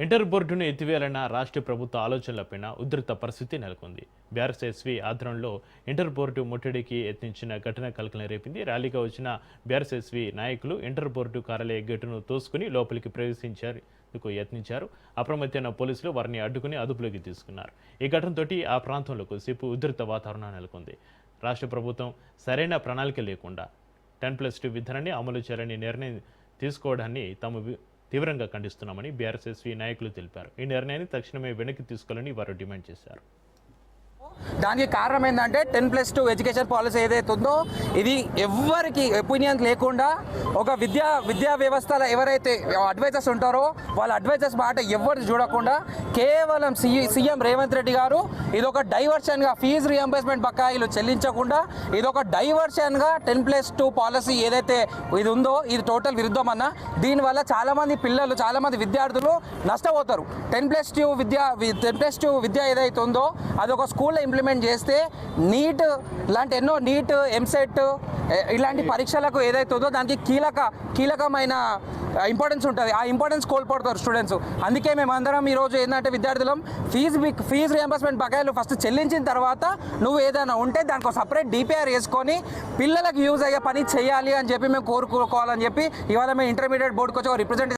Inter బోర్డును ఎత్తివేయాలన్న రాష్ట్ర ప్రభుత్వ ఆలోచనలపై ఉధృత పరిస్థితి నెలకొంది. బీఆర్ఎస్ ఎస్వీ ఆధ్వర్యంలో ఇంటర్ బోర్డు ముట్టడికి యత్నించిన ఘటన కలకలం రేపింది. ర్యాలీగా వచ్చిన బీఆర్ఎస్ ఎస్వీ నాయకులు ఇంటర్ బోర్డు కార్యాలయ గేటును తోసుకుని లోపలికి ప్రవేశించేందుకు యత్నించారు. అప్రమత్తమైన పోలీసులు వారిని అడ్డుకుని అదుపులోకి తీసుకున్నారు. ఈ ఘటనతో ఆ ప్రాంతంలో కొద్దిసేపు ఉధృత వాతావరణం నెలకొంది. రాష్ట్ర ప్రభుత్వం సరైన ప్రణాళిక లేకుండా 10+2 విధానాన్ని అమలు చేయాలని నిర్ణయం తీసుకోవడాన్ని తాము తీవ్రంగా ఖండిస్తున్నామని బీఆర్ఎస్ఎస్వీ నాయకులు తెలిపారు. ఈ నిర్ణయాన్ని తక్షణమే వెనక్కి తీసుకోవాలని వారు డిమాండ్ చేశారు. దానికి కారణం ఏంటంటే 10+2 ఎడ్యుకేషన్ పాలసీ ఏదైతే ఉందో ఇది ఎవరికి ఒపీనియన్ లేకుండా ఒక విద్యా వ్యవస్థలో ఎవరైతే అడ్వైజర్స్ ఉంటారో వాళ్ళ అడ్వైజర్స్ మాట ఎవరు చూడకుండా కేవలం సీఎం రేవంత్ రెడ్డి గారు ఇదొక డైవర్షన్గా ఫీజు రియంబర్స్మెంట్ బకాయిలు చెల్లించకుండా ఇదొక డైవర్షన్గా 10+2 పాలసీ ఏదైతే ఇది ఉందో ఇది టోటల్ విరుద్ధమన్న. దీనివల్ల చాలామంది పిల్లలు చాలామంది విద్యార్థులు నష్టపోతారు. 10+2 విద్య ఏదైతే ఉందో అదొక స్కూల్లో ఇంప్లిమెంట్ చేస్తే నీట్ లాంటి ఎన్నో నీట్ ఎంసెట్ ఇలాంటి పరీక్షలకు ఏదైతే ఉందో దానికి కీలకమైన ఇంపార్టెన్స్ ఉంటుంది. ఆ ఇంపార్టెన్స్ కోల్పోతారు స్టూడెంట్స్. అందుకే మేమందరం ఈరోజు ఏంటంటే విద్యార్థులం ఫీజు రియంబర్స్మెంట్ బకాయిలు ఫస్ట్ చెల్లించిన తర్వాత నువ్వు ఏదైనా ఉంటే దానికి ఒక సపరేట్ డిపిఆర్ వేసుకొని పిల్లలకు యూజ్ అయ్యే పని చేయాలి అని చెప్పి మేము కోరుకోవాలని చెప్పి ఇవాళ మేము ఇంటర్మీడియట్ బోర్డుకి వచ్చి ఒక రిప్రజెంటేషన్